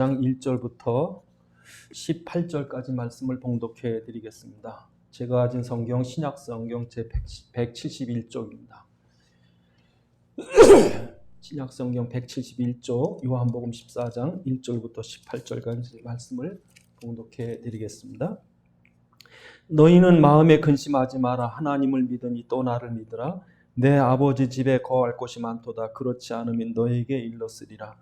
장 1절부터 18절까지 말씀을 봉독해 드리겠습니다. 제가 가진 성경 신약 성경 제 171쪽입니다. 신약 성경 171쪽 요한복음 14장 1절부터 18절까지 말씀을 봉독해 드리겠습니다. 너희는 마음에 근심하지 마라. 하나님을 믿으니 또 나를 믿으라. 내 아버지 집에 거할 곳이 많도다. 그렇지 않으면 너희에게 일렀으리라.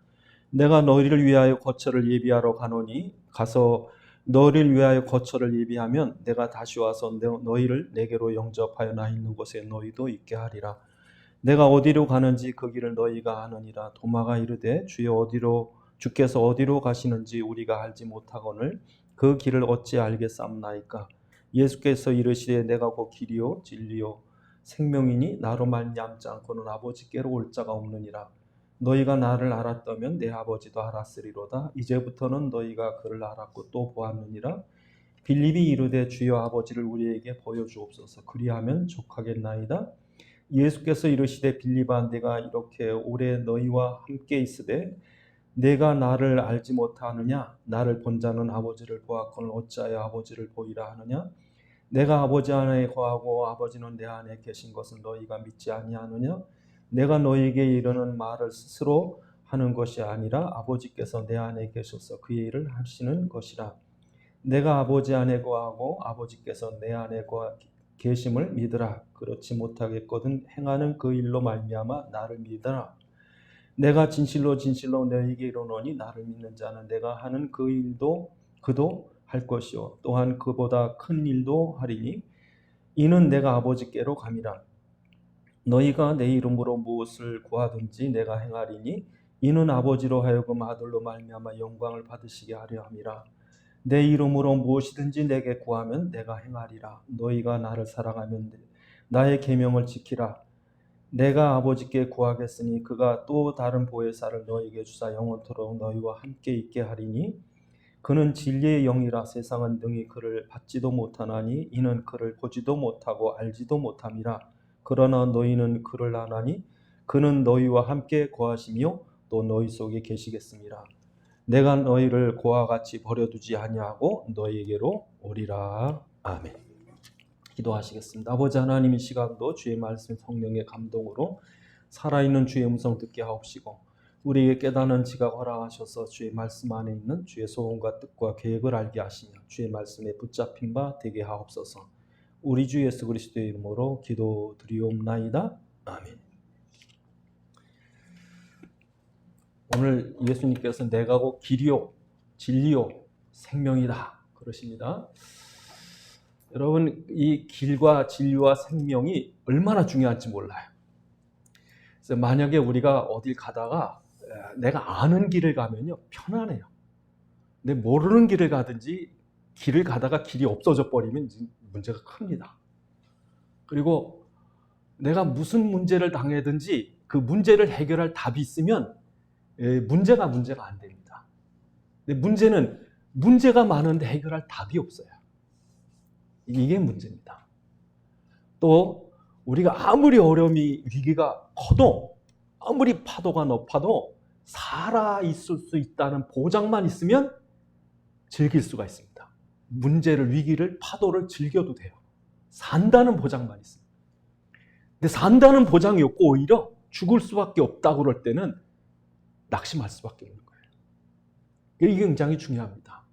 내가 너희를 위하여 거처를 예비하러 가노니 가서 너희를 위하여 거처를 예비하면 내가 다시 와서 너희를 내게로 영접하여 나 있는 곳에 너희도 있게 하리라. 내가 어디로 가는지 그 길을 너희가 아느니라. 도마가 이르되 주께서 어디로 가시는지 우리가 알지 못하거늘 그 길을 어찌 알겠사옵나이까. 예수께서 이르시되 내가 곧 길이요 진리요 생명이니 나로 말미암지 않고는 아버지께로 올 자가 없느니라. 너희가 나를 알았다면 내 아버지도 알았으리로다. 이제부터는 너희가 그를 알았고 또 보았느니라. 빌립이 이르되 주여 아버지를 우리에게 보여주옵소서. 그리하면 족하겠나이다. 예수께서 이르시되 빌립아 내가 이렇게 오래 너희와 함께 있으되 내가 나를 알지 못하느냐. 나를 본 자는 아버지를 보았거늘 어찌하여 아버지를 보이라 하느냐. 내가 아버지 안에 거하고 아버지는 내 안에 계신 것은 너희가 믿지 아니하느냐. 내가 너희에게 이르는 말을 스스로 하는 것이 아니라 아버지께서 내 안에 계셔서 그 일을 하시는 것이라. 내가 아버지 안에 거하고 아버지께서 내 안에 계심을 믿으라. 그렇지 못하겠거든 행하는 그 일로 말미암아 나를 믿으라. 내가 진실로 너희에게 이르노니 나를 믿는 자는 내가 하는 그 일도 그도 할 것이요 또한 그보다 큰 일도 하리니 이는 내가 아버지께로 감이라. 너희가 내 이름으로 무엇을 구하든지 내가 행하리니 이는 아버지로 하여금 아들로 말미암아 영광을 받으시게 하려 함이라. 내 이름으로 무엇이든지 내게 구하면 내가 행하리라. 너희가 나를 사랑하면 나의 계명을 지키라. 내가 아버지께 구하겠으니 그가 또 다른 보혜사를 너희에게 주사 영원토록 너희와 함께 있게 하리니 그는 진리의 영이라. 세상은 능히 그를 받지도 못하나니 이는 그를 보지도 못하고 알지도 못함이라. 그러나 너희는 그를 아나니 그는 너희와 함께 거하시며 또 너희 속에 계시겠습니다. 내가 너희를 고와 같이 버려두지 아니하고 너희에게로 오리라. 아멘. 기도하시겠습니다. 아버지 하나님, 이 시간도 주의 말씀 성령의 감동으로 살아있는 주의 음성 듣게 하옵시고 우리에게 깨닫는 지각 허락하셔서 주의 말씀 안에 있는 주의 소원과 뜻과 계획을 알게 하시며 주의 말씀에 붙잡힌 바 되게 하옵소서. 우리 주 예수 그리스도의 이름으로 기도드리옵나이다. 아멘. 오늘 예수님께서 내가 곧 길이요 진리요 생명이다 그러십니다. 여러분, 이 길과 진리와 생명이 얼마나 중요한지 몰라요. 그래서 만약에 우리가 어딜 가다가 내가 아는 길을 가면요 편안해요. 근데 모르는 길을 가든지 길을 가다가 길이 없어져 버리면 문제가 큽니다. 그리고 내가 무슨 문제를 당하든지 그 문제를 해결할 답이 있으면 문제가 안 됩니다. 근데 문제는 문제가 많은데 해결할 답이 없어요. 이게 문제입니다. 또 우리가 아무리 어려움이 위기가 커도 아무리 파도가 높아도 살아 있을 수 있다는 보장만 있으면 즐길 수가 있습니다. 문제를, 위기를, 파도를 즐겨도 돼요. 산다는 보장만 있습니다. 근데 산다는 보장이 없고 오히려 죽을 수밖에 없다고 그럴 때는 낙심할 수밖에 없는 거예요. 이게 굉장히 중요합니다.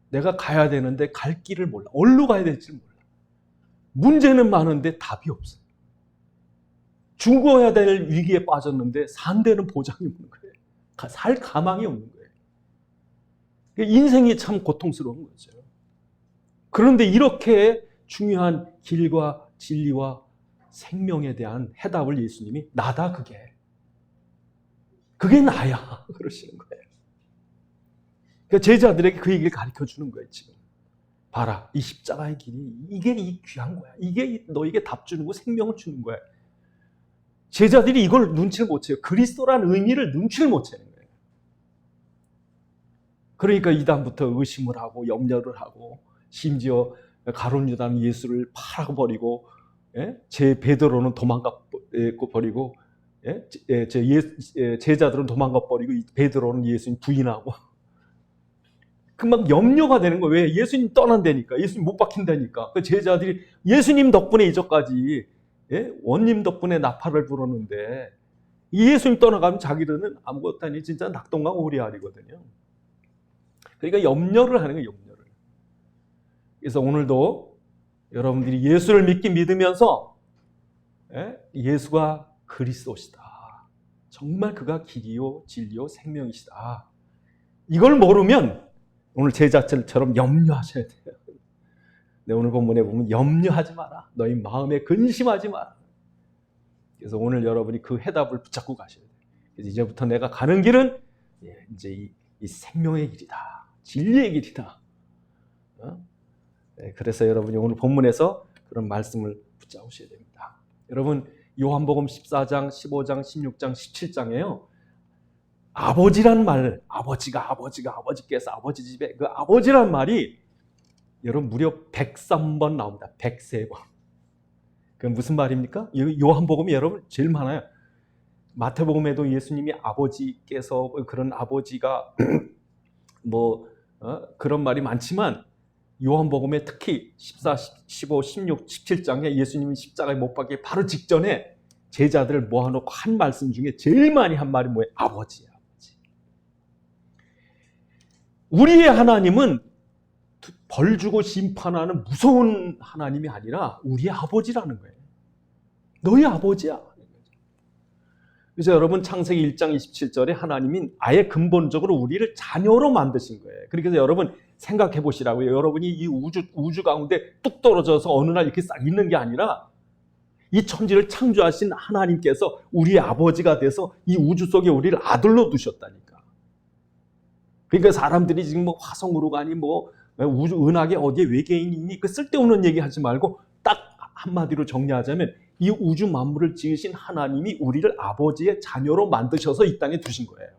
내가 가야 되는데 갈 길을 몰라. 어디로 가야 될지 몰라. 문제는 많은데 답이 없어요. 죽어야 될 위기에 빠졌는데 산다는 보장이 없는 거예요. 살 가망이 없는 거예요. 인생이 참 고통스러운 거죠. 그런데 이렇게 중요한 길과 진리와 생명에 대한 해답을 예수님이 나다 그게 나야 그러시는 거예요. 그러니까 제자들에게 그 얘기를 가르쳐 주는 거예요. 지금 봐라, 이 십자가의 길이 이게 이 귀한 거야. 이게 너에게 답 주는 거, 생명을 주는 거야. 제자들이 이걸 눈치를 못 채요. 그리스도라는 의미를 눈치를 못 채는 거예요. 그러니까 이다음부터 의심을 하고 염려를 하고 심지어 가룟 유다는 예수를 팔아버리고 제 베드로는 도망가 버리고 제자들은 도망가 버리고 베드로는 예수님 부인하고 막 염려가 되는 거예요. 왜? 예수님 떠난다니까. 예수님 못 박힌다니까. 그 제자들이 예수님 덕분에 이제까지, 예? 원님 덕분에 나팔을 불었는데 예수님 떠나가면 자기들은 아무것도 아니 진짜 낙동강 오리알이거든요. 그러니까 염려를 하는 거예요. 염려를. 그래서 오늘도 여러분들이 예수를 믿으면서, 예? 예수가 그리스도시다. 정말 그가 길이요 진리요 생명이시다. 이걸 모르면 오늘 제자들처럼 염려하셔야 돼요. 네, 오늘 본문에 보면 염려하지 마라. 너희 마음에 근심하지 마라. 그래서 오늘 여러분이 그 해답을 붙잡고 가셔야 돼요. 그래서 이제부터 내가 가는 길은 이제 이 생명의 길이다. 진리의 길이다. 네, 그래서 여러분이 오늘 본문에서 그런 말씀을 붙잡으셔야 됩니다. 여러분 요한복음 14장, 15장, 16장, 17장에요. 아버지란 말, 아버지께서 아버지 집에 그 아버지란 말이 여러분 무려 103번 나옵니다. 103번. 그게 무슨 말입니까? 요한복음이 여러분 제일 많아요. 마태복음에도 예수님이 아버지께서 그런 아버지가 그런 말이 많지만 요한복음에 특히 14, 15, 16, 17장에 예수님이 십자가에 못 박기 바로 직전에 제자들을 모아놓고 한 말씀 중에 제일 많이 한 말이 뭐예요? 아버지야. 우리의 하나님은 벌 주고 심판하는 무서운 하나님이 아니라 우리의 아버지라는 거예요. 너희 아버지야. 그래서 여러분 창세기 1장 27절에 하나님이 아예 근본적으로 우리를 자녀로 만드신 거예요. 그래서 여러분 생각해 보시라고요. 여러분이 이 우주 가운데 뚝 떨어져서 어느 날 이렇게 싹 있는 게 아니라 이 천지를 창조하신 하나님께서 우리의 아버지가 돼서 이 우주 속에 우리를 아들로 두셨다니까. 그러니까 사람들이 지금 뭐 화성으로 가니 뭐 우주 은하계 어디에 외계인이 있니? 그 쓸데없는 얘기 하지 말고 딱 한마디로 정리하자면 이 우주 만물을 지으신 하나님이 우리를 아버지의 자녀로 만드셔서 이 땅에 두신 거예요.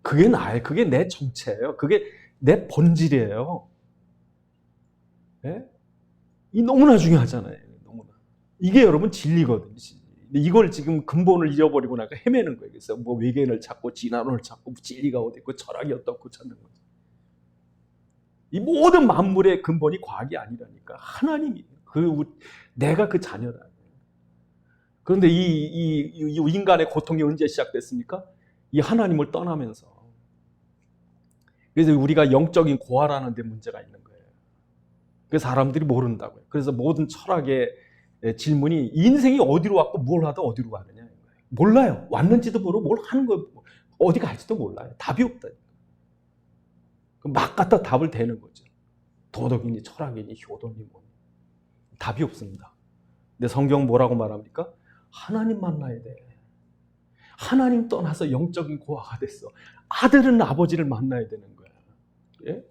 그게 내 정체예요. 그게 내 본질이에요. 네? 이 너무나 중요하잖아요. 너무나. 이게 여러분 진리거든요. 이걸 지금 근본을 잃어버리고 나니까 헤매는 거예요. 그래서 뭐 외계인을 찾고 진화론을 찾고 진리가 어디 있고 철학이 어떻고 찾는 거죠. 이 모든 만물의 근본이 과학이 아니라니까. 하나님이 내가 그 자녀다. 그런데 이 인간의 고통이 언제 시작됐습니까? 이 하나님을 떠나면서. 그래서 우리가 영적인 고아라는 데 문제가 있는 거예요. 그래서 사람들이 모른다고요. 그래서 모든 철학의 질문이 인생이 어디로 왔고 뭘 하다 어디로 가느냐. 몰라요. 왔는지도 모르고 뭘 하는 거 어디 갈지도 몰라요. 답이 없다. 막 갖다 답을 대는 거죠. 도덕이니 철학이니 효도니 뭐. 답이 없습니다. 근데 성경 뭐라고 말합니까? 하나님 만나야 돼. 하나님 떠나서 영적인 고아가 됐어. 아들은 아버지를 만나야 되는 거야. 예?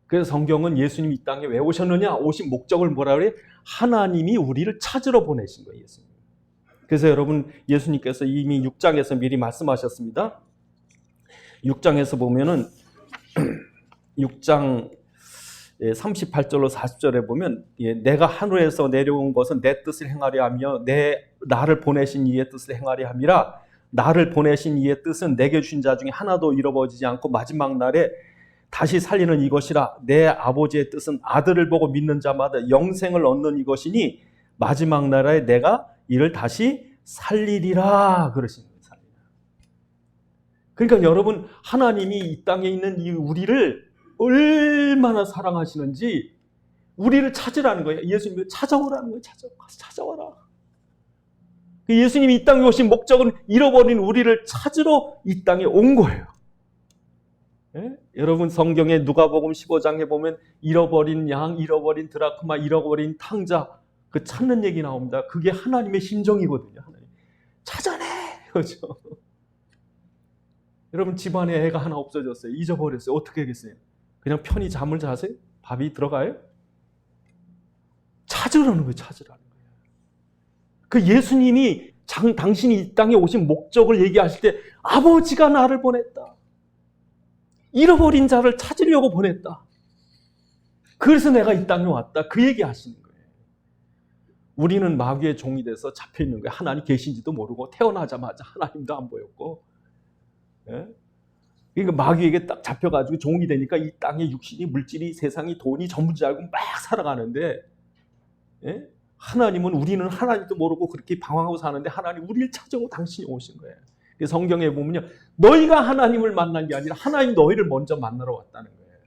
그래서 성경은 예수님이 이 땅에 왜 오셨느냐? 오신 목적을 뭐라 그래? 하나님이 우리를 찾으러 보내신 거예요. 예수님. 그래서 여러분 예수님께서 이미 6장에서 미리 말씀하셨습니다. 6장에서 보면은 6장 38절로 40절에 보면 내가 하늘에서 내려온 것은 내 뜻을 행하려 하며 나를 보내신 이의 뜻을 행하려 함이라. 나를 보내신 이의 뜻은 내게 주신 자 중에 하나도 잃어버리지 않고 마지막 날에 다시 살리는 이것이라. 내 아버지의 뜻은 아들을 보고 믿는 자마다 영생을 얻는 이것이니 마지막 날에 내가 이를 다시 살리리라 그러신 거예요. 그러니까 여러분 하나님이 이 땅에 있는 이 우리를 얼마나 사랑하시는지 우리를 찾으라는 거예요. 예수님이 찾아오라는 거예요. 찾아와라. 예수님이 이 땅에 오신 목적은 잃어버린 우리를 찾으러 이 땅에 온 거예요. 예? 여러분 성경에 누가복음 15장에 보면 잃어버린 양, 잃어버린 드라크마, 잃어버린 탕자 그 찾는 얘기 나옵니다. 그게 하나님의 심정이거든요. 하나님. 찾아내! 그렇죠? 여러분 집안에 애가 하나 없어졌어요. 잊어버렸어요. 어떻게 하겠어요? 그냥 편히 잠을 자세요? 밥이 들어가요? 찾으라는 거예요. 찾으라는 거예요. 그 예수님이 당신이 이 땅에 오신 목적을 얘기하실 때 아버지가 나를 보냈다. 잃어버린 자를 찾으려고 보냈다. 그래서 내가 이 땅에 왔다. 그 얘기 하시는 거예요. 우리는 마귀의 종이 돼서 잡혀있는 거예요. 하나님 계신지도 모르고 태어나자마자 하나님도 안 보였고. 예? 그러니까 마귀에게 딱 잡혀가지고 종이 되니까 이 땅의 육신이, 물질이, 세상이, 돈이 전부인 줄 알고 막 살아가는데, 예? 하나님은, 우리는 하나님도 모르고 그렇게 방황하고 사는데 하나님 우리를 찾아오고 당신이 오신 거예요. 성경에 보면요, 너희가 하나님을 만난 게 아니라 하나님 너희를 먼저 만나러 왔다는 거예요.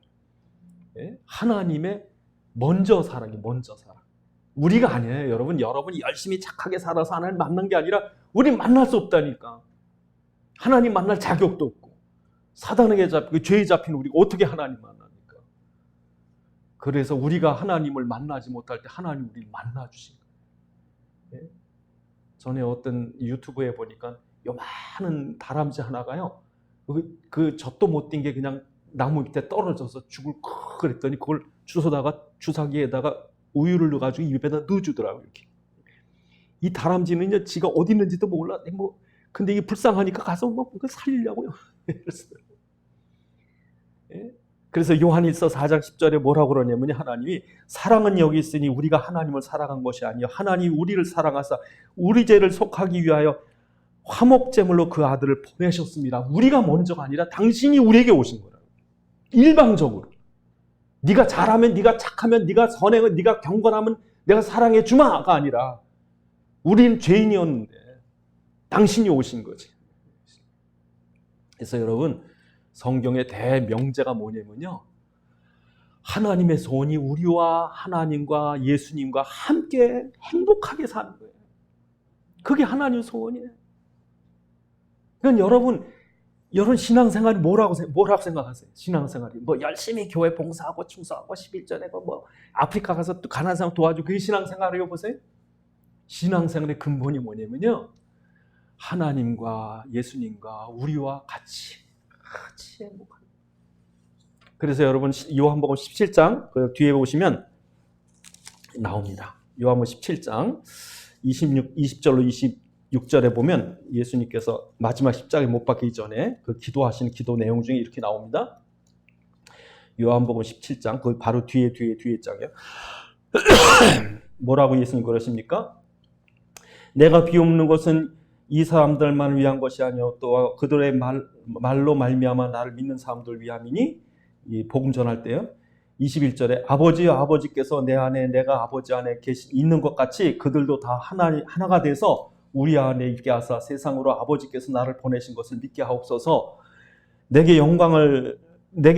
예? 하나님의 먼저 사랑이, 먼저 사랑. 우리가 아니에요, 여러분. 여러분이 열심히 착하게 살아서 하나님 만난 게 아니라 우리 만날 수 없다니까. 하나님 만날 자격도 없고 사단에게 잡히고 죄에 잡힌 우리가 어떻게 하나님 만납니까? 그래서 우리가 하나님을 만나지 못할 때 하나님 우리를 만나주신 거예요. 예? 전에 어떤 유튜브에 보니까 요만한 다람쥐 하나가요, 그 젖도 못 뛴 게 그냥 나무 밑에 떨어져서 죽을 그랬더니 그걸 주워다가 주사기에다가 우유를 넣어가지고 입에다 넣어주더라고요. 이렇게. 이 다람쥐는요, 지가 어디 있는지도 몰라. 근데 이게 불쌍하니까 가서 그걸 살리려고요. 예? 그래서 요한일서 4장 10절에 뭐라고 그러냐면, 하나님이 사랑은 여기 있으니 우리가 하나님을 사랑한 것이 아니요 하나님이 우리를 사랑하사 우리 죄를 속하기 위하여 화목제물로 그 아들을 보내셨습니다. 우리가 먼저가 아니라 당신이 우리에게 오신 거라고. 일방적으로. 네가 잘하면, 네가 착하면, 네가 선행은, 네가 경건하면 내가 사랑해 주마가 아니라 우리는 죄인이었는데 당신이 오신 거지. 그래서 여러분, 성경의 대명제가 뭐냐면요, 하나님의 소원이 우리와 하나님과 예수님과 함께 행복하게 사는 거예요. 그게 하나님의 소원이에요. 그러니까 여러분 신앙생활이 뭐라고 생각하세요? 신앙생활이 열심히 교회 봉사하고 충성하고 11조 내고 아프리카 가서 또 가난한 사람 도와주고, 그게 신앙생활이에요? 보세요. 신앙생활의 근본이 뭐냐면요, 하나님과 예수님과 우리와 같이 행복한. 그래서 여러분 요한복음 17장 그 뒤에 보시면 나옵니다. 요한복음 17장 20절로 26절에 보면 예수님께서 마지막 십자가에 못 박히기 전에 그 기도하시는 기도 내용 중에 이렇게 나옵니다. 요한복음 17장 그 바로 뒤에 장이요. 뭐라고 예수님 그러십니까? 내가 비옵는 것은 이 사람들만을 위한 것이 아니요 또 그들의 말로 말미암아 나를 믿는 사람들 위함이니, 이 복음 전할 때요. 21절에 아버지여 아버지께서 내 안에 내가 아버지 안에 있는 것 같이 그들도 다 하나가 돼서 우리 안에 있게 하사 세상으로 아버지께서 나를 보내신 것을 믿게 하옵소서. 내게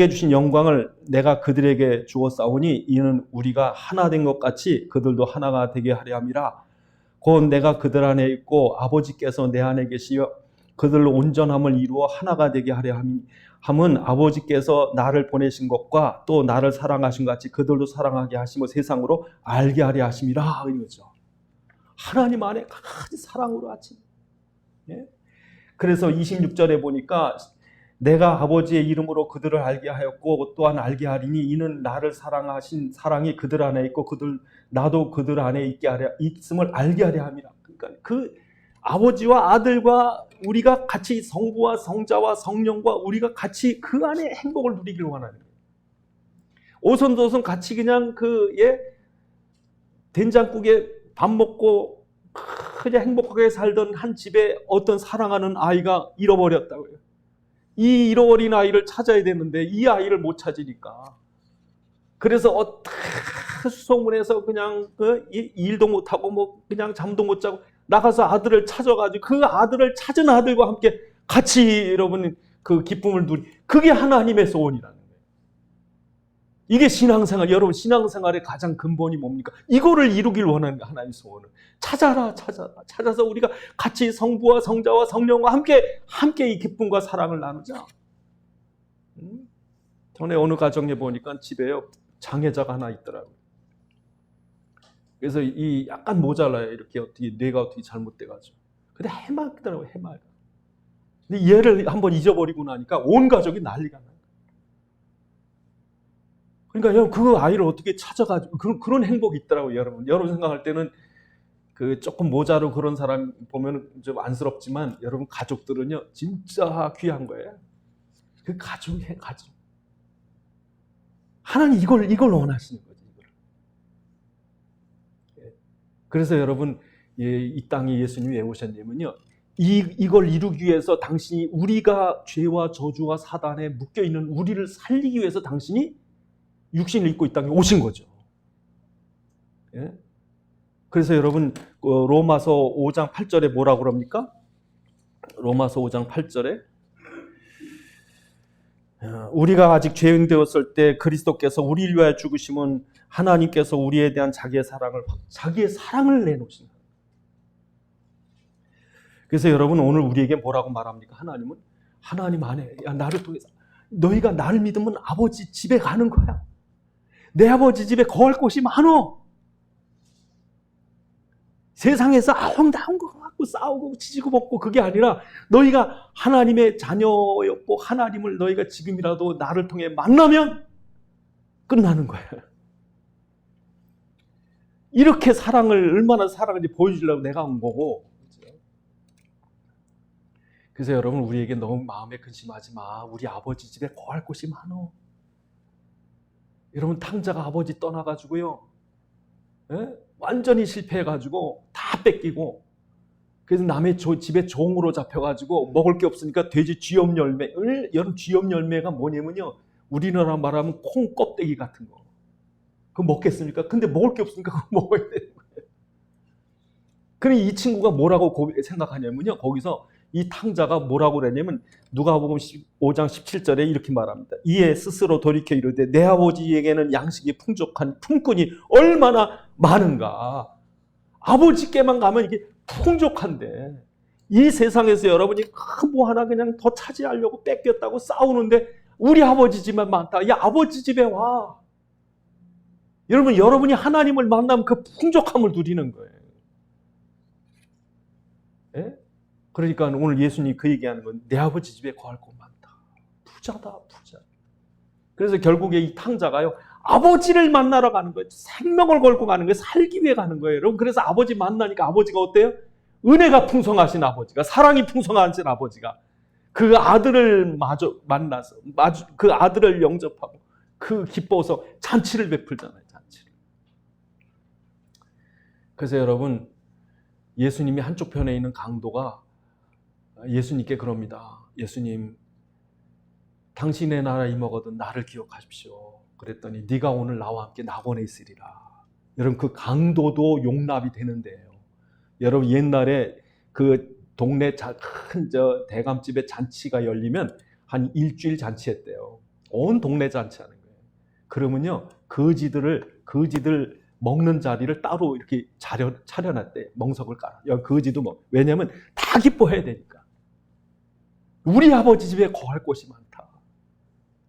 주신 영광을 내가 그들에게 주었사오니 이는 우리가 하나 된 것 같이 그들도 하나가 되게 하려 함이라. 곧 내가 그들 안에 있고 아버지께서 내 안에 계시어 그들로 온전함을 이루어 하나가 되게 하려 함은 아버지께서 나를 보내신 것과 또 나를 사랑하신 것 같이 그들도 사랑하게 하시며 세상으로 알게 하려 하심이라. 이거죠. 하나님 안에 강한 사랑으로 하지. 예? 그래서 26절에 보니까 내가 아버지의 이름으로 그들을 알게 하였고 또한 알게 하리니 이는 나를 사랑하신 사랑이 그들 안에 있고 나도 그들 안에 있음을 알게 하려 함이라. 그러니까 그 아버지와 아들과 우리가 같이, 성부와 성자와 성령과 우리가 같이 그 안에 행복을 누리길 원하는 거예요. 오손도손 같이 그냥 된장국에 밥 먹고 그냥 행복하게 살던 한 집에 어떤 사랑하는 아이가 잃어버렸다고요. 이 잃어버린 아이를 찾아야 되는데 이 아이를 못 찾으니까, 그래서 어떻게 수소문해서 그냥 일도 못하고 그냥 잠도 못 자고 나가서 아들을 찾아가지고 그 아들을 찾은 아들과 함께 같이 여러분 그 기쁨을 그게 하나님의 소원이라는 거예요. 이게 신앙생활, 여러분 신앙생활의 가장 근본이 뭡니까? 이거를 이루길 원하는 게 하나님의 소원을. 찾아서 우리가 같이 성부와 성자와 성령과 함께 이 기쁨과 사랑을 나누자. 전에 어느 가정에 보니까 집에요 장애자가 하나 있더라고요. 그래서 이 약간 모자라요. 이렇게 뇌가 어떻게 잘못돼가지고. 근데 해맑더라고요. 해맑아. 근데 얘를 한번 잊어버리고 나니까 온 가족이 난리가 나요. 그러니까 그 아이를 어떻게 찾아가지고 그런 행복이 있더라고요. 여러분 생각할 때는 그 조금 모자로 그런 사람 보면 좀 안쓰럽지만 여러분 가족들은요 진짜 귀한 거예요. 그 가족. 하나님 이걸 원하시는 거죠. 그래서 여러분 이 땅에 예수님이 왜 오셨냐면요, 이걸 이루기 위해서 당신이 우리가 죄와 저주와 사단에 묶여있는 우리를 살리기 위해서 당신이 육신을 입고 이 땅에 오신 거죠. 예? 그래서 여러분 로마서 5장 8절에 뭐라고 그럽니까? 로마서 5장 8절에 우리가 아직 죄인 되었을 때 그리스도께서 우리를 위하여 죽으심은 하나님께서 우리에 대한 자기의 사랑을 내놓으신 거예요. 그래서 여러분 오늘 우리에게 뭐라고 말합니까? 하나님 안에 나를 통해서 너희가 나를 믿으면 아버지 집에 가는 거야. 내 아버지 집에 거할 곳이 많어. 세상에서 아웅다웅 거 갖고 싸우고 지지고 볶고 그게 아니라 너희가 하나님의 자녀였고 하나님을 너희가 지금이라도 나를 통해 만나면 끝나는 거야. 이렇게 얼마나 사랑을 보여주려고 내가 온 거고. 그래서 여러분 우리에게 너무 마음에 근심하지 마. 우리 아버지 집에 거할 곳이 많어. 여러분 탕자가 아버지 떠나가지고요. 예? 완전히 실패해가지고 다 뺏기고 그래서 남의 집에 종으로 잡혀가지고 먹을 게 없으니까 돼지 쥐염 열매. 여러분 쥐염 열매가 뭐냐면요. 우리나라 말하면 콩 껍데기 같은 거. 그거 먹겠습니까? 근데 먹을 게 없으니까 그거 먹어야 되는 거예요. 그럼 이 친구가 뭐라고 생각하냐면요. 거기서 이 탕자가 뭐라고 그랬냐면 누가복음 5장 17절에 이렇게 말합니다. 이에 스스로 돌이켜 이르되 내 아버지에게는 양식이 풍족한 품꾼이 얼마나 많은가. 아버지께만 가면 이게 풍족한데 이 세상에서 여러분이 뭐 하나 그냥 더 차지하려고 뺏겼다고 싸우는데 우리 아버지 집만 많다. 야 아버지 집에 와. 여러분이 하나님을 만나면 그 풍족함을 누리는 거예요. 예? 그러니까 오늘 예수님이 그 얘기하는 건 내 아버지 집에 거할 곳 많다. 부자다, 부자. 그래서 결국에 이 탕자가요. 아버지를 만나러 가는 거예요. 생명을 걸고 가는 거예요. 살기 위해 가는 거예요. 여러분 그래서 아버지 만나니까 아버지가 어때요? 은혜가 풍성하신 아버지가, 사랑이 풍성하신 아버지가 그 아들을 만나서 그 아들을 영접하고 그 기뻐서 잔치를 베풀잖아요. 잔치를. 그래서 여러분 예수님이 한쪽 편에 있는 강도가 예수님께 그럽니다. 예수님, 당신의 나라 임하거든 나를 기억하십시오. 그랬더니 네가 오늘 나와 함께 낙원에 있으리라. 여러분 그 강도도 용납이 되는데요. 여러분 옛날에 그 동네 큰 대감집에 잔치가 열리면 한 일주일 잔치했대요. 온 동네 잔치하는 거예요. 그러면요 거지들 먹는 자리를 따로 이렇게 차려놨대. 멍석을 깔아. 거지도 왜냐면 다 기뻐해야 되니까. 우리 아버지 집에 거할 곳이 많다.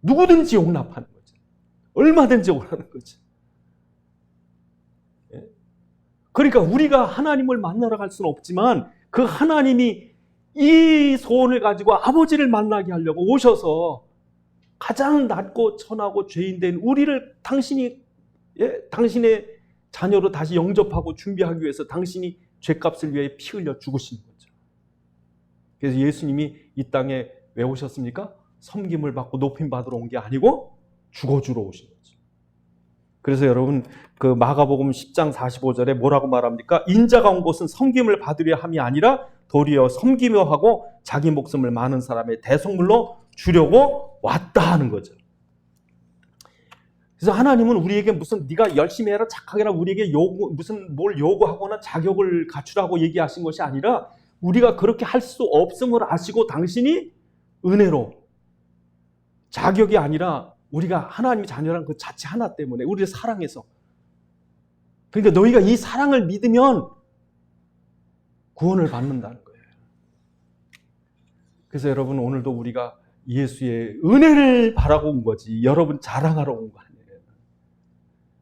누구든지 용납하는 거죠. 얼마든지 오라는 거죠. 예? 그러니까 우리가 하나님을 만나러 갈 수는 없지만 그 하나님이 이 소원을 가지고 아버지를 만나게 하려고 오셔서 가장 낮고 천하고 죄인된 우리를 당신의 자녀로 다시 영접하고 준비하기 위해서 당신이 죄값을 위해 피 흘려 죽으신 거죠. 그래서 예수님이 이 땅에 왜 오셨습니까? 섬김을 받고 높임 받으러 온 게 아니고 죽어주러 오신 거죠. 그래서 여러분 그 마가복음 10장 45절에 뭐라고 말합니까? 인자가 온 곳은 섬김을 받으려 함이 아니라 도리어 섬기며 하고 자기 목숨을 많은 사람의 대속물로 주려고 왔다 하는 거죠. 그래서 하나님은 우리에게 무슨 네가 열심히 해라 착하게 해라 우리에게 무슨 뭘 요구하거나 자격을 갖추라고 얘기하신 것이 아니라 우리가 그렇게 할 수 없음을 아시고 당신이 은혜로 자격이 아니라 우리가 하나님의 자녀라는 그 자체 하나 때문에 우리를 사랑해서 그러니까 너희가 이 사랑을 믿으면 구원을 받는다는 거예요. 그래서 여러분 오늘도 우리가 예수의 은혜를 바라고 온 거지 여러분 자랑하러 온 거 아니에요.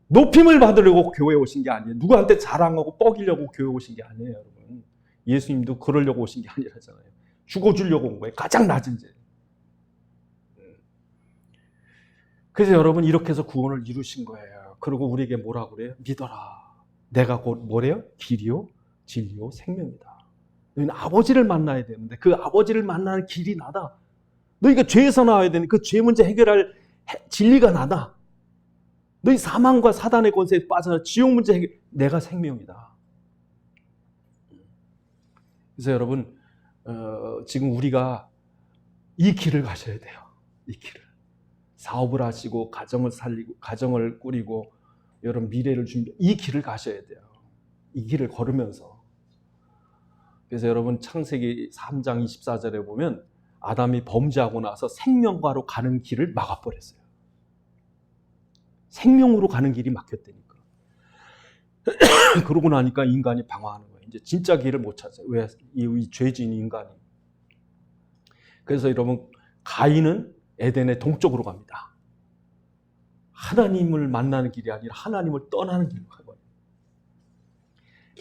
높임을 받으려고 교회에 오신 게 아니에요. 누구한테 자랑하고 뻐기려고 교회에 오신 게 아니에요. 여러분 예수님도 그러려고 오신 게 아니라잖아요. 죽어주려고 온 거예요. 가장 낮은 죄. 그래서 여러분 이렇게 해서 구원을 이루신 거예요. 그리고 우리에게 뭐라고 그래요? 믿어라. 내가 곧 뭐래요? 길이요 진리요 생명이다. 너희는 아버지를 만나야 되는데 그 아버지를 만나는 길이 나다. 너희가 죄에서 나와야 되는 그 죄 문제 해결할 진리가 나다. 너희 사망과 사단의 권세에 빠져나 지옥 문제 해결 내가 생명이다. 그래서 여러분 지금 우리가 이 길을 가셔야 돼요. 이 길을. 사업을 하시고 가정을 살리고 가정을 꾸리고 여러분 미래를 준비, 이 길을 가셔야 돼요. 이 길을 걸으면서. 그래서 여러분 창세기 3장 24절에 보면 아담이 범죄하고 나서 생명과로 가는 길을 막아버렸어요. 생명으로 가는 길이 막혔다니까. 그러고 나니까 인간이 방황하는 거예요. 이제 진짜 길을 못 찾아요. 왜? 이 죄진 인간이. 그래서 여러분 가인은 에덴의 동쪽으로 갑니다. 하나님을 만나는 길이 아니라 하나님을 떠나는 길로 가버려요.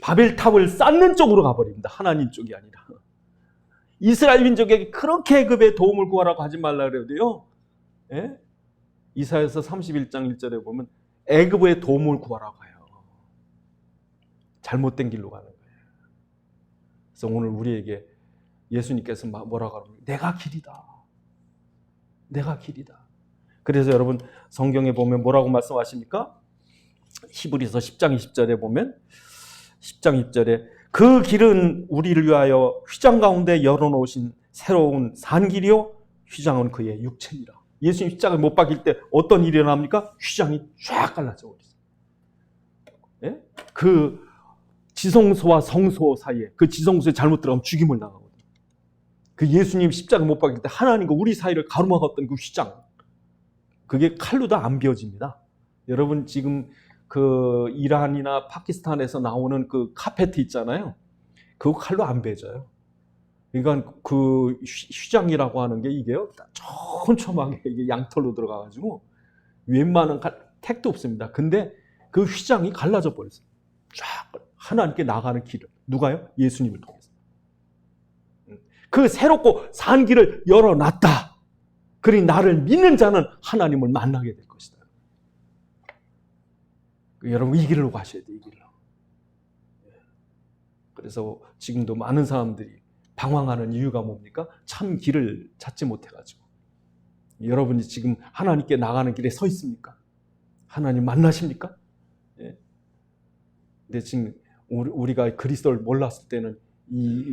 바벨탑을 쌓는 쪽으로 가버립니다. 하나님 쪽이 아니라. 이스라엘 민족에게 그렇게 애굽의 도움을 구하라고 하지 말라 그래도요. 예? 이사야서 31장 1절에 보면 애굽의 도움을 구하라고 해요. 잘못된 길로 가는 거예요. 그래서 오늘 우리에게 예수님께서 뭐라고 하면 내가 길이다. 내가 길이다. 그래서 여러분 성경에 보면 뭐라고 말씀하십니까? 히브리서 10장 20절에 보면 10장 20절에 그 길은 우리를 위하여 휘장 가운데 열어놓으신 새로운 산길이요 휘장은 그의 육체니라. 예수님 십자가에 못 박힐 때 어떤 일이 일어납니까? 휘장이 쫙 갈라져 버렸어요. 예? 그 지성소와 성소 사이에 그 지성소에 잘못 들어가면 죽임을 당하거든요. 그 예수님 십자가 못 박힐 때 하나님과 우리 사이를 가로막았던 그 휘장, 그게 칼로도 안 비워집니다. 여러분 지금 그 이란이나 파키스탄에서 나오는 그 카페트 있잖아요. 그거 칼로 안 베져요. 그러니까 그 휘장이라고 하는 게 이게요, 촘촘하게 이게 양털로 들어가가지고 웬만한 택도 없습니다. 근데 그 휘장이 갈라져 버렸어요. 쫙 하나님께 나가는 길을. 누가요? 예수님을 통해서. 그 새롭고 산 길을 열어놨다. 그러니 나를 믿는 자는 하나님을 만나게 될 것이다. 여러분 이 길로 가셔야 돼요. 이 길로. 그래서 지금도 많은 사람들이 방황하는 이유가 뭡니까? 참 길을 찾지 못해가지고. 여러분이 지금 하나님께 나가는 길에 서 있습니까? 하나님 만나십니까? 예. 근데 지금 우리가 그리스도를 몰랐을 때는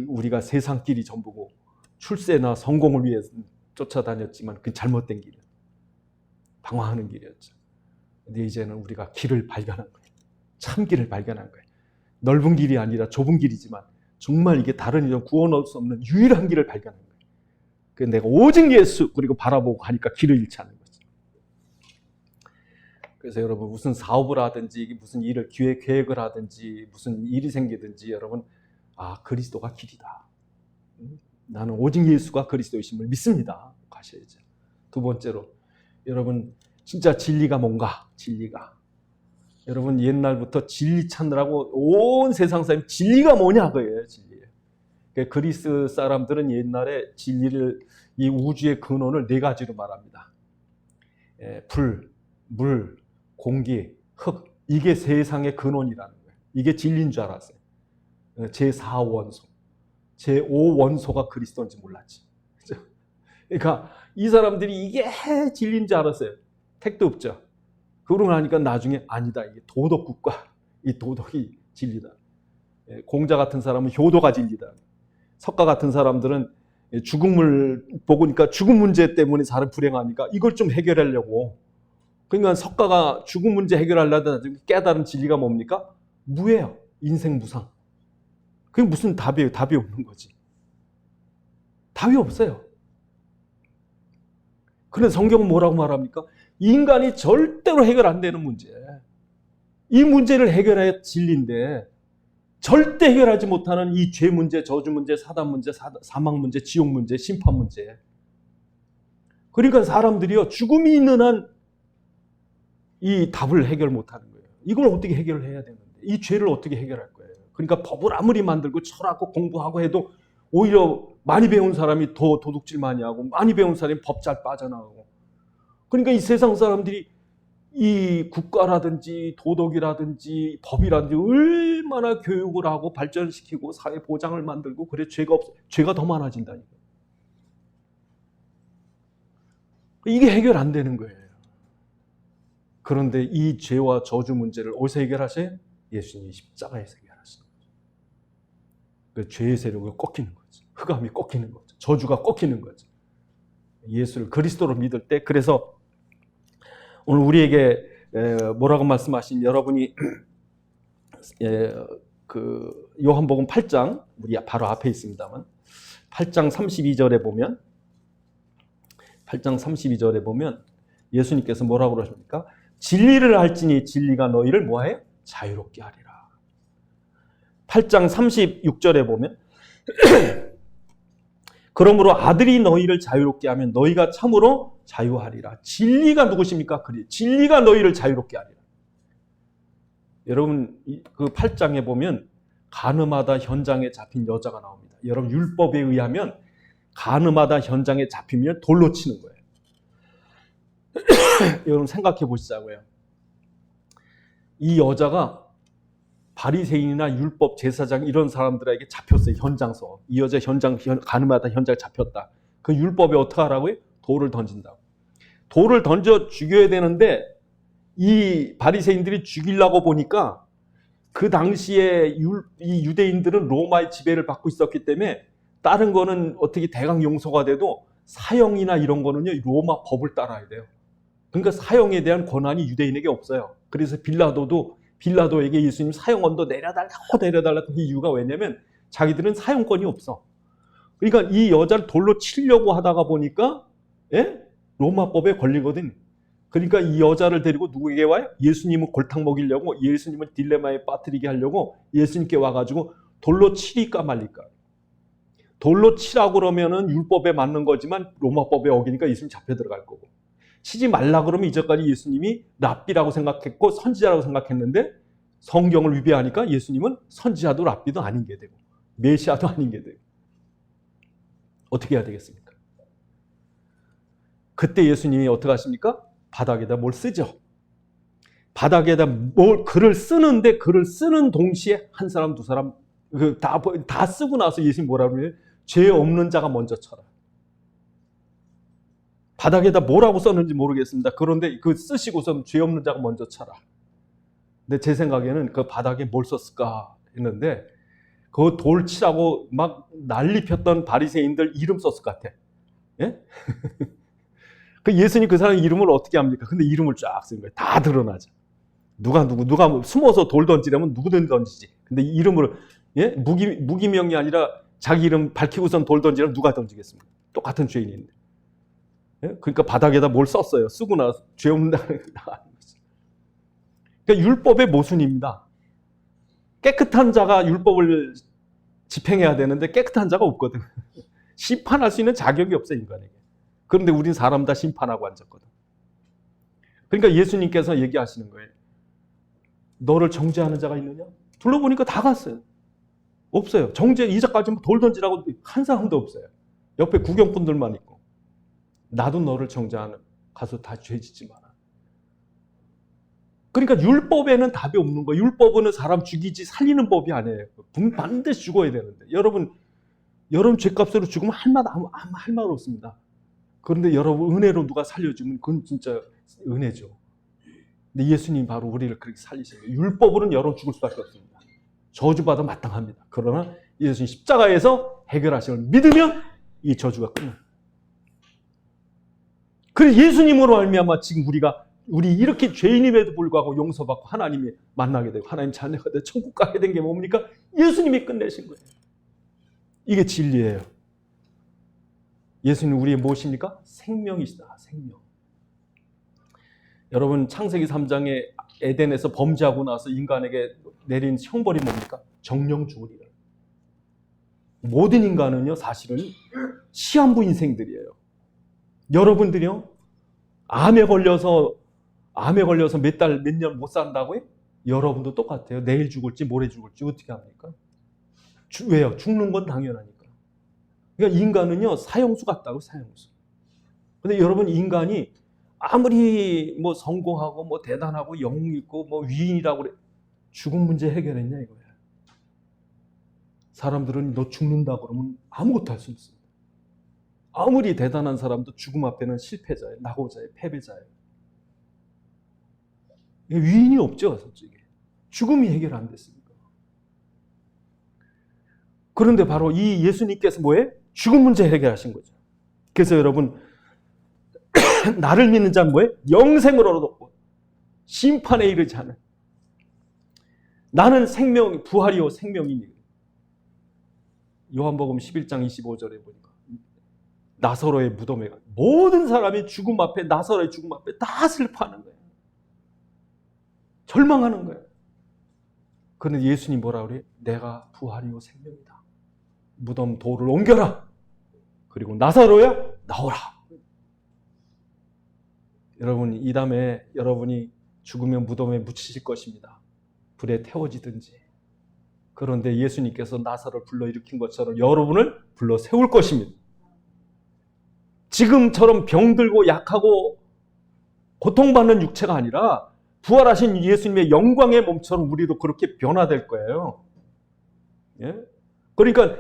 우리가 세상 길이 전부고 출세나 성공을 위해 쫓아다녔지만 그 잘못된 길이에요. 방황하는 길이었죠. 근데 이제는 우리가 길을 발견한 거예요. 참 길을 발견한 거예요. 넓은 길이 아니라 좁은 길이지만 정말 이게 다른 이런 구원할 수 없는 유일한 길을 발견한 거예요. 그래서 내가 오직 예수 그리고 바라보고 가니까 길을 잃지 않는 거죠. 그래서 여러분 무슨 사업을 하든지 무슨 일을 계획을 하든지 무슨 일이 생기든지 여러분 그리스도가 길이다. 나는 오직 예수가 그리스도이심을 믿습니다. 가셔야죠. 두 번째로 여러분 진짜 진리가 뭔가? 진리가. 여러분 옛날부터 진리 찾느라고 온 세상 사람 진리가 뭐냐 그거예요. 진리. 그리스 사람들은 옛날에 진리를 이 우주의 근원을 네 가지로 말합니다. 불, 물, 공기, 흙. 이게 세상의 근원이라는 거예요. 이게 진리인 줄 알았어요. 제4원소. 제5원소가 그리스도인지 몰랐지. 그러니까 이 사람들이 이게 진리인 줄 알았어요. 택도 없죠. 그러고 나니까 나중에 아니다. 이게 도덕국가, 이 도덕이 진리다. 공자 같은 사람은 효도가 진리다. 석가 같은 사람들은 죽음을 보니까 죽음 문제 때문에 사람 불행하니까 이걸 좀 해결하려고. 그러니까 석가가 죽음 문제 해결하려다 깨달은 진리가 뭡니까? 무예요. 인생 무상. 그게 무슨 답이에요? 답이 없는 거지. 답이 없어요. 그런데 성경은 뭐라고 말합니까? 인간이 절대로 해결 안 되는 문제. 이 문제를 해결해야 진리인데 절대 해결하지 못하는 이 죄 문제, 저주 문제, 사단 문제, 사망 문제, 지옥 문제, 심판 문제. 그러니까 사람들이요 죽음이 있는 한 이 답을 해결 못하는 거예요. 이걸 어떻게 해결을 해야 되는데 이 죄를 어떻게 해결할 거예요. 그러니까 법을 아무리 만들고 철학하고 공부하고 해도 오히려 많이 배운 사람이 더 도둑질 많이 하고 많이 배운 사람이 법 잘 빠져나가고. 그러니까 이 세상 사람들이 이 국가라든지 도덕이라든지 법이라든지 얼마나 교육을 하고 발전시키고 사회 보장을 만들고 그래 죄가 더 많아진다니까. 이게 해결 안 되는 거예요. 그런데 이 죄와 저주 문제를 어디서 해결하세요? 예수님이 십자가에서 해결하시는 거죠. 그 죄의 세력을 꺾이는 거죠. 흑암이 꺾이는 거죠. 저주가 꺾이는 거죠. 예수를 그리스도로 믿을 때. 그래서 오늘 우리에게 뭐라고 말씀하신 여러분이 그 요한복음 8장 우리 바로 앞에 있습니다만 8장 32절에 보면 8장 32절에 보면 예수님께서 뭐라고 그러십니까? 진리를 알지니 진리가 너희를 뭐해? 자유롭게 하리라. 8장 36절에 보면 그러므로 아들이 너희를 자유롭게 하면 너희가 참으로 자유하리라. 진리가 누구십니까? 진리가 너희를 자유롭게 하리라. 여러분 그 8장에 보면 간음하다 현장에 잡힌 여자가 나옵니다. 여러분 율법에 의하면 간음하다 현장에 잡히면 돌로 치는 거예요. 여러분 생각해 보시자고요. 이 여자가 바리새인이나 율법 제사장 이런 사람들에게 잡혔어요. 현장서. 이 여자 간음하다 현장에 잡혔다. 그 율법에 어떻게 하라고요? 돌을 던진다고. 돌을 던져 죽여야 되는데 이 바리새인들이 죽이려고 보니까 그 당시에 이 유대인들은 로마의 지배를 받고 있었기 때문에 다른 거는 어떻게 대강 용서가 돼도 사형이나 이런 거는요 로마 법을 따라야 돼요. 그러니까 사형에 대한 권한이 유대인에게 없어요. 그래서 빌라도에게 예수님 사형언도 내려달라고 그 이유가 왜냐면 자기들은 사형권이 없어. 그러니까 이 여자를 돌로 치려고 하다가 보니까 로마법에 걸리거든. 그러니까 이 여자를 데리고 누구에게 와요? 예수님을 골탕 먹이려고, 예수님을 딜레마에 빠뜨리게 하려고 예수님께 와가지고 돌로 치리까 말릴까. 돌로 치라고 그러면은 율법에 맞는 거지만 로마법에 어기니까 예수님 잡혀 들어갈 거고. 치지 말라 그러면 이제까지 예수님이 랍비라고 생각했고 선지자라고 생각했는데 성경을 위배하니까 예수님은 선지자도 랍비도 아닌 게 되고 메시아도 아닌 게 되고. 어떻게 해야 되겠습니까? 그때 예수님이 어떻게 하십니까? 바닥에다 뭘 쓰죠. 바닥에다 글을 쓰는데 글을 쓰는 동시에 한 사람 두 사람 다 쓰고 나서 예수님이 뭐라고 그래요? 죄 없는 자가 먼저 쳐라. 바닥에다 뭐라고 썼는지 모르겠습니다. 그런데 그 쓰시고서 죄 없는 자가 먼저 쳐라. 근데 제 생각에는 그 바닥에 뭘 썼을까 했는데 그 돌 치라고 막 난리 폈던 바리새인들 이름 썼을 것 같아. 예? 그 예수님 그 사람 이름을 어떻게 합니까? 근데 이름을 쫙 쓴 거예요. 다 드러나죠. 누가 숨어서 돌 던지려면 누구든 던지지. 근데 이름을 무기명이 아니라 자기 이름 밝히고선 돌 던지려면 누가 던지겠습니까? 똑같은 죄인인데. 그러니까 바닥에다 뭘 썼어요. 쓰고 나서 죄 없는다는 거지. 그러니까 율법의 모순입니다. 깨끗한 자가 율법을 집행해야 되는데 깨끗한 자가 없거든. 심판할 수 있는 자격이 없어 인간에게. 그런데 우린 사람 다 심판하고 앉았거든. 그러니까 예수님께서 얘기하시는 거예요. 너를 정죄하는 자가 있느냐? 둘러보니까 다 갔어요. 없어요. 이제까지 돌 던지라고 한 사람도 없어요. 옆에 구경꾼들만 있고. 나도 너를 정죄하는 가서 다 죄 짓지 마라. 그러니까 율법에는 답이 없는 거예요. 율법은 사람 죽이지 살리는 법이 아니에요. 반드시 죽어야 되는데. 여러분 죄값으로 죽으면 할 말 없습니다. 그런데 여러분 은혜로 누가 살려주면 그건 진짜 은혜죠. 근데 예수님 바로 우리를 그렇게 살리신 거예요. 율법으로는 여러분 죽을 수밖에 없습니다. 저주받아 마땅합니다. 그러나 예수님 십자가에서 해결하심을 믿으면 이 저주가 끝납니다. 그래서 예수님으로 말미암아 지금 우리 이렇게 죄인임에도 불구하고 용서받고 하나님이 만나게 되고 하나님 자녀가 되고 천국 가게 된 게 뭡니까? 예수님이 끝내신 거예요. 이게 진리예요. 예수님 우리의 무엇입니까? 생명이시다. 생명. 여러분 창세기 3장에 에덴에서 범죄하고 나서 인간에게 내린 형벌이 뭡니까? 정령 죽으리라. 모든 인간은요 사실은 시한부 인생들이에요. 여러분들이요 암에 걸려서 몇 달, 몇 년 못 산다고요? 여러분도 똑같아요. 내일 죽을지 모레 죽을지 어떻게 합니까? 왜요? 죽는 건 당연하니까. 그러니까 인간은요 사형수 같다고 사형수. 근데 여러분 인간이 아무리 뭐 성공하고 뭐 대단하고 영웅 있고 뭐 위인이라고 그래 죽음 문제 해결했냐 이거야. 사람들은 너 죽는다 그러면 아무것도 할 수 없습니다. 아무리 대단한 사람도 죽음 앞에는 실패자예요. 낙오자예요. 패배자예요. 위인이 없죠. 솔직히. 죽음이 해결 안 됐으니까. 그런데 바로 이 예수님께서 뭐예요? 죽음 문제 해결하신 거죠. 그래서 여러분 나를 믿는 자는 뭐예요? 영생을 얻고 심판에 이르지 않은, 나는 생명, 부활이요 생명이니. 요한복음 11장 25절에 보니까 나사로의 무덤에 모든 사람이 죽음 앞에, 나사로의 죽음 앞에 다 슬퍼하는 거예요. 절망하는 거예요. 그런데 예수님 뭐라 그래요? 내가 부활이요 생명이다. 무덤 돌을 옮겨라. 그리고 나사로야 나오라. 여러분, 이 다음에 여러분이 죽으면 무덤에 묻히실 것입니다. 불에 태워지든지. 그런데 예수님께서 나사로를 불러일으킨 것처럼 여러분을 불러 세울 것입니다. 지금처럼 병들고 약하고 고통받는 육체가 아니라 부활하신 예수님의 영광의 몸처럼 우리도 그렇게 변화될 거예요. 예? 그러니까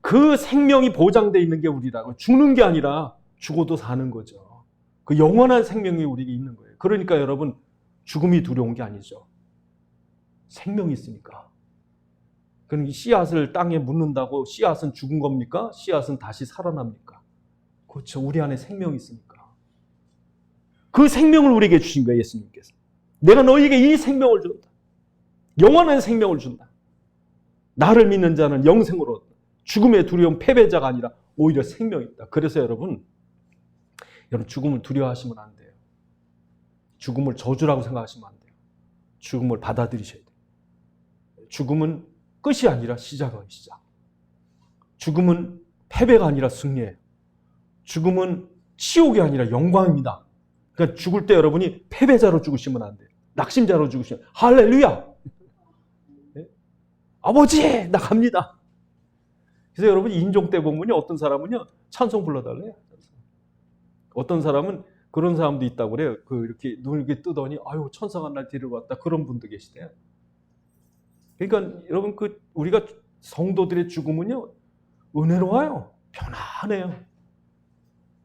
그 생명이 보장되어 있는 게 우리라고. 죽는 게 아니라 죽어도 사는 거죠. 그 영원한 생명이 우리에게 있는 거예요. 그러니까 여러분, 죽음이 두려운 게 아니죠. 생명이 있으니까. 그러니까 씨앗을 땅에 묻는다고 씨앗은 죽은 겁니까? 씨앗은 다시 살아납니까? 그렇죠. 우리 안에 생명이 있으니까. 그 생명을 우리에게 주신 거예요, 예수님께서. 내가 너희에게 이 생명을 준다. 영원한 생명을 준다. 나를 믿는 자는 영생을 얻다. 죽음의 두려움, 패배자가 아니라 오히려 생명이 있다. 그래서 여러분 죽음을 두려워하시면 안 돼요. 죽음을 저주라고 생각하시면 안 돼요. 죽음을 받아들이셔야 돼요. 죽음은 끝이 아니라 시작은 시작. 죽음은 패배가 아니라 승리예요. 죽음은 치욕이 아니라 영광입니다. 그러니까 죽을 때 여러분이 패배자로 죽으시면 안 돼요. 낙심자로 죽으시면 할렐루야. 네? 아버지 나 갑니다. 그래서 여러분 인종 때 보면요, 어떤 사람은요 찬송 불러달래요. 어떤 사람은 그런 사람도 있다고 그래요. 이렇게 눈을 이렇게 뜨더니 아유 천사가 날 데리러 왔다, 그런 분도 계시대요. 그러니까 여러분 우리가 성도들의 죽음은요 은혜로워요. 편안해요.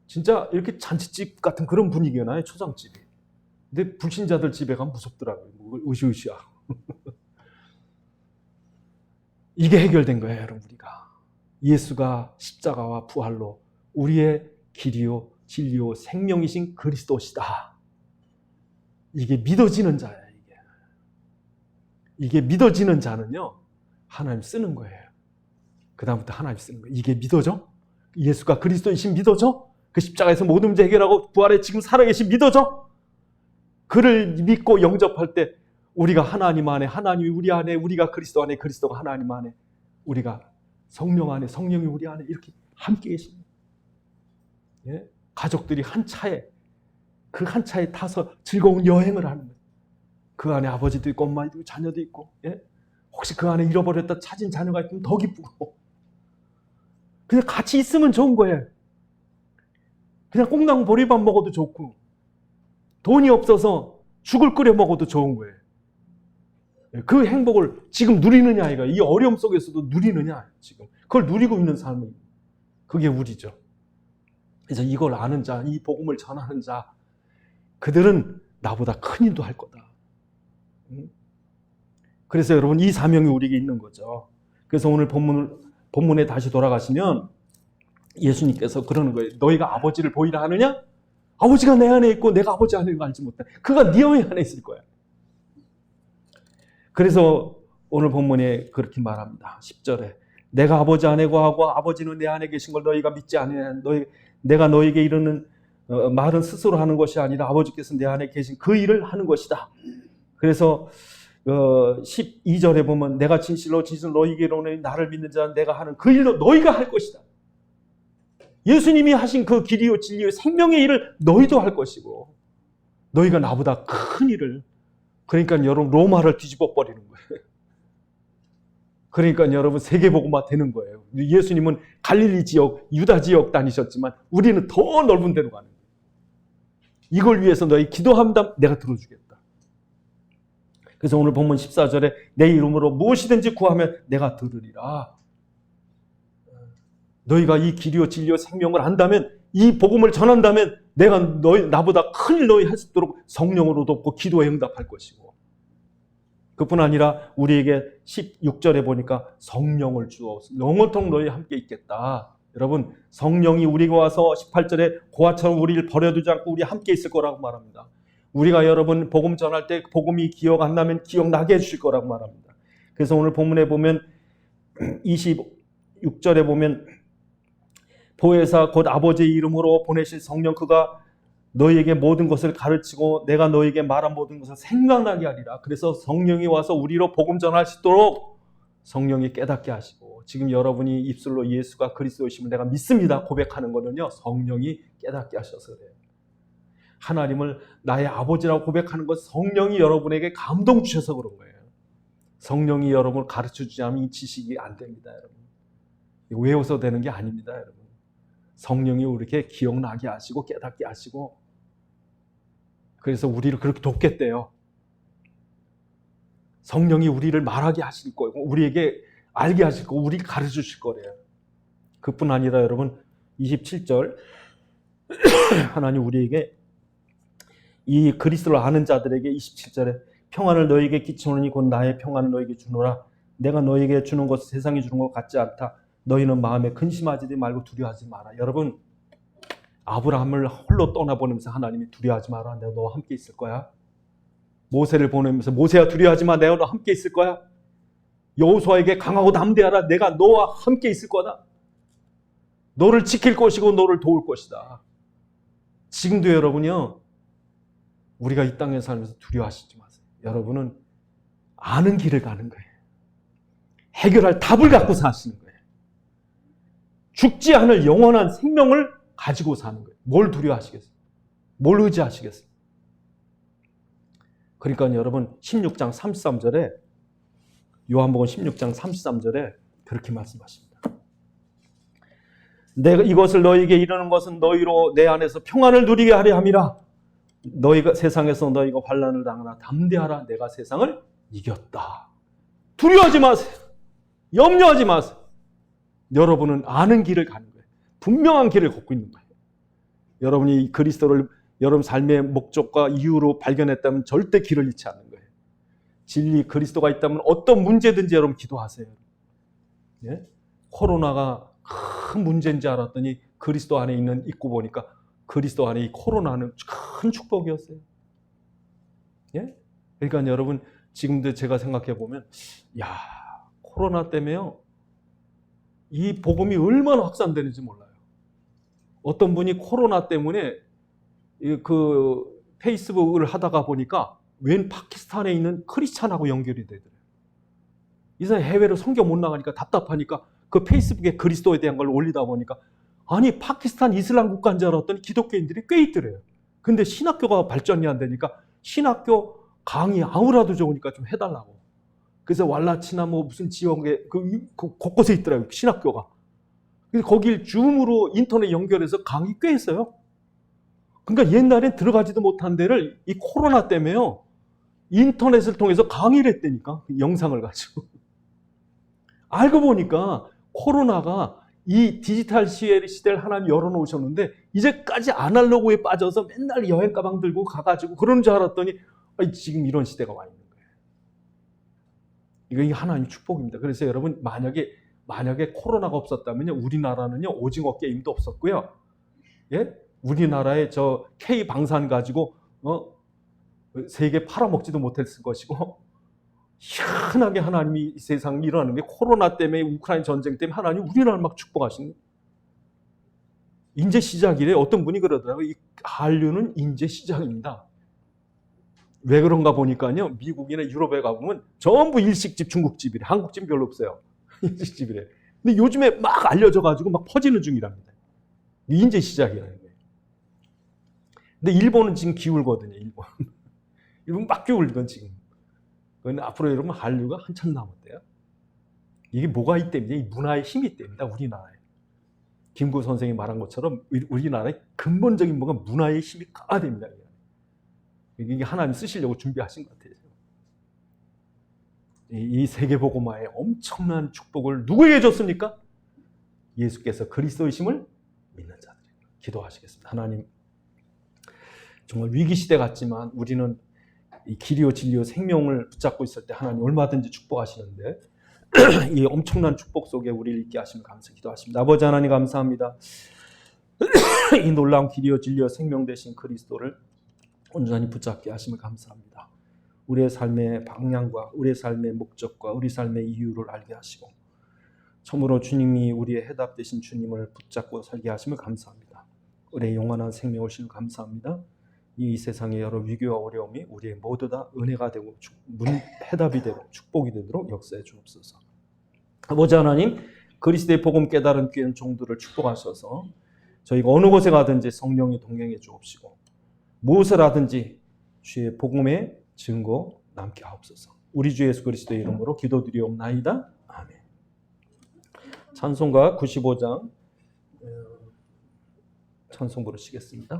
진짜 이렇게 잔치집 같은 그런 분위기가 나요, 초상집이. 근데 불신자들 집에 가면 무섭더라고요. 으시으시하고. 이게 해결된 거예요, 여러분. 우리가 예수가 십자가와 부활로 우리의 길이요 진리요 생명이신 그리스도시다. 이게 믿어지는 자예요. 이게 믿어지는 자는요 하나님 쓰는 거예요. 그 다음부터 하나님 쓰는 거예요. 이게 믿어져? 예수가 그리스도이신 믿어져? 그 십자가에서 모든 문제 해결하고 부활에 지금 살아계신 믿어져? 그를 믿고 영접할 때 우리가 하나님 안에, 하나님이 우리 안에, 우리가 그리스도 안에, 그리스도가 하나님 안에, 우리가 성령 안에, 성령이 우리 안에 이렇게 함께 계십니다. 예? 가족들이 한 차에, 그 한 차에 타서 즐거운 여행을 하는 거예요. 그 안에 아버지도 있고 엄마도 있고 자녀도 있고, 예? 혹시 그 안에 잃어버렸다 찾은 자녀가 있으면 더 기쁘고, 그냥 같이 있으면 좋은 거예요. 그냥 꽁당 보리밥 먹어도 좋고, 돈이 없어서 죽을 끓여 먹어도 좋은 거예요. 그 행복을 지금 누리느냐, 이거 이 어려움 속에서도 누리느냐, 지금 그걸 누리고 있는 삶이, 그게 우리죠. 그래서 이걸 아는 자, 이 복음을 전하는 자, 그들은 나보다 큰 일도 할 거다. 그래서 여러분 이 사명이 우리에게 있는 거죠. 그래서 오늘 본문에 다시 돌아가시면 예수님께서 그러는 거예요. 너희가 아버지를 보이라 하느냐? 아버지가 내 안에 있고 내가 아버지 안에 있는 걸 알지 못해. 그가 네 안에 있을 거야. 그래서 오늘 본문에 그렇게 말합니다. 10절에 내가 아버지 안에 거하고 아버지는 내 안에 계신 걸 너희가 믿지 않으냐. 내가 너희에게 이르는 말은 스스로 하는 것이 아니라 아버지께서 내 안에 계신 그 일을 하는 것이다. 그래서 12절에 보면 내가 진실로 너희에게 이르노니 나를 믿는 자는 내가 하는 그 일로 너희가 할 것이다. 예수님이 하신 그 길이요 진리요 생명의 일을 너희도 할 것이고, 너희가 나보다 큰 일을, 그러니까 여러분 로마를 뒤집어 버리는 거예요. 그러니까 여러분 세계복음화 되는 거예요. 예수님은 갈릴리 지역, 유다 지역 다니셨지만 우리는 더 넓은 데로 가는 거예요. 이걸 위해서 너희 기도한다, 내가 들어주겠다. 그래서 오늘 본문 14절에 내 이름으로 무엇이든지 구하면 내가 들으리라. 너희가 이 길이요 진리요 생명을 안다면, 이 복음을 전한다면 내가 나보다 큰일 너희 할 수 있도록 성령으로 돕고 기도에 응답할 것이고, 그뿐 아니라 우리에게 16절에 보니까 성령을 주어 영원토록 너희 함께 있겠다. 여러분, 성령이 우리가 와서 18절에 고아처럼 우리를 버려두지 않고 우리 함께 있을 거라고 말합니다. 우리가 여러분 복음 전할 때 복음이 기억 안 나면 기억나게 해주실 거라고 말합니다. 그래서 오늘 본문에 보면 26절에 보면 보혜사 곧 아버지의 이름으로 보내실 성령 그가 너희에게 모든 것을 가르치고 내가 너희에게 말한 모든 것을 생각나게 하리라. 그래서 성령이 와서 우리로 복음 전할 수 있도록 성령이 깨닫게 하시고, 지금 여러분이 입술로 예수가 그리스도이심을 내가 믿습니다 고백하는 거는요, 성령이 깨닫게 하셔서 그래요. 하나님을 나의 아버지라고 고백하는 것 성령이 여러분에게 감동 주셔서 그런 거예요. 성령이 여러분을 가르쳐주지 않으면 이 지식이 안 됩니다. 여러분, 외워서 되는 게 아닙니다. 여러분, 성령이 우리에게 기억나게 하시고 깨닫게 하시고, 그래서 우리를 그렇게 돕겠대요. 성령이 우리를 말하게 하실 거고 우리에게 알게 하실 거고 우리를 가르쳐 주실 거래요. 그뿐 아니라 여러분 27절 하나님 우리에게 이 그리스도를 아는 자들에게 27절에 평안을 너희에게 끼치노니 곧 나의 평안을 너희에게 주노라. 내가 너희에게 주는 것은 세상이 주는 것 같지 않다. 너희는 마음에 근심하지 말고 두려워하지 마라. 여러분, 아브라함을 홀로 떠나보내면서 하나님이 두려워하지 마라. 내가 너와 함께 있을 거야. 모세를 보내면서 모세야 두려워하지 마. 내가 너와 함께 있을 거야. 여호수아에게 강하고 담대하라. 내가 너와 함께 있을 거다. 너를 지킬 것이고 너를 도울 것이다. 지금도 여러분이요, 우리가 이 땅에 살면서 두려워하시지 마세요. 여러분은 아는 길을 가는 거예요. 해결할 답을 갖고 사시는 거예요. 죽지 않을 영원한 생명을 가지고 사는 거예요. 뭘 두려워하시겠어요? 뭘 의지하시겠어요? 그러니까 여러분 16장 33절에 요한복음 16장 33절에 그렇게 말씀하십니다. 내가 이것을 너희에게 이르는 것은 너희로 내 안에서 평안을 누리게 하려 함이라. 너희가 세상에서 너희가 환난을 당하나 담대하라. 내가 세상을 이겼다. 두려워하지 마세요. 염려하지 마세요. 여러분은 아는 길을 가는 거예요. 분명한 길을 걷고 있는 거예요. 여러분이 그리스도를 여러분 삶의 목적과 이유로 발견했다면 절대 길을 잃지 않는 거예요. 진리 그리스도가 있다면 어떤 문제든지 여러분 기도하세요. 예? 코로나가 큰 문제인지 알았더니 그리스도 안에 있는 입고 보니까 그리스도 안에 이 코로나는 큰 축복이었어요. 예? 그러니까 여러분 지금도 제가 생각해 보면, 야, 코로나 때문에요, 이 복음이 얼마나 확산되는지 몰라요. 어떤 분이 코로나 때문에 그 페이스북을 하다가 보니까 웬 파키스탄에 있는 크리스찬하고 연결이 되더래요. 이 사람이 해외로 선교 못 나가니까 답답하니까 그 페이스북에 그리스도에 대한 걸 올리다 보니까, 아니 파키스탄 이슬람 국가인 줄 알았더니 기독교인들이 꽤 있더래요. 근데 신학교가 발전이 안 되니까 신학교 강의 아무라도 좋으니까 좀 해달라고. 그래서 왈라치나 뭐 무슨 지역에 그 곳곳에 있더라고요, 신학교가. 그래서 거길 줌으로 인터넷 연결해서 강의 꽤 했어요. 그러니까 옛날엔 들어가지도 못한 데를 이 코로나 때문에요, 인터넷을 통해서 강의를 했다니까, 영상을 가지고. 알고 보니까 코로나가 이 디지털 시대를 하나님 열어놓으셨는데 이제까지 아날로그에 빠져서 맨날 여행 가방 들고 가가지고 그러는 줄 알았더니 지금 이런 시대가 와 있는 거예요. 이거 하나님 축복입니다. 그래서 여러분 만약에 코로나가 없었다면요, 우리나라는요 오징어 게임도 없었고요. 예? 우리나라에 저 K 방산 가지고 세계 팔아먹지도 못했을 것이고, 희한하게 하나님이 이 세상에 일어나는 게 코로나 때문에, 우크라이나 전쟁 때문에 하나님 우리나라를 막 축복하시는 거예요. 이제 시작이래. 어떤 분이 그러더라고요. 이 한류는 이제 시작입니다. 왜 그런가 보니까요, 미국이나 유럽에 가보면 전부 일식집, 중국집이래. 한국집 별로 없어요. 일식집이래. 근데 요즘에 막 알려져가지고 막 퍼지는 중이랍니다. 이제 시작이라는 거예요. 근데 일본은 지금 기울거든요. 일본 막 기울건 지금. 그런데 앞으로 여러분 한류가 한참 남았대요. 이게 뭐가 있답니다. 이 문화의 힘이 있답니다. 우리나라에. 김구 선생이 말한 것처럼 우리나라의 근본적인 뭐가 문화의 힘이 강화됩니다. 이게 하나님 쓰시려고 준비하신 것 같아요. 이 세계복음화의 엄청난 축복을 누구에게 줬습니까? 예수께서 그리스도이심을 믿는 자들에게. 기도하시겠습니다. 하나님, 정말 위기시대 같지만 우리는 이 길이요 진리요 생명을 붙잡고 있을 때 하나님 얼마든지 축복하시는데 이 엄청난 축복 속에 우리를 있게 하시면 감사 기도하십니다. 아버지 하나님 감사합니다. 이 놀라운 길이요 진리요 생명 되신 그리스도를 온전히 붙잡게 하심을 감사합니다. 우리의 삶의 방향과 우리의 삶의 목적과 우리 삶의 이유를 알게 하시고 참으로 주님이 우리의 해답 되신 주님을 붙잡고 살게 하심을 감사합니다. 우리의 영원한 생명을 주시면 감사합니다. 이 세상의 여러 위기와 어려움이 우리의 모두 다 은혜가 되고 해답이 되고 축복이 되도록 역사해 주옵소서. 아버지 하나님, 그리스도의 복음 깨달은 귀한 종들을 축복하셔서 저희가 어느 곳에 가든지 성령이 동행해 주옵시고 무엇을 하든지 주의 복음의 증거 남게 하옵소서. 우리 주 예수 그리스도의 이름으로 기도드리옵나이다. 아멘. 찬송가 95장 찬송 부르시겠습니다.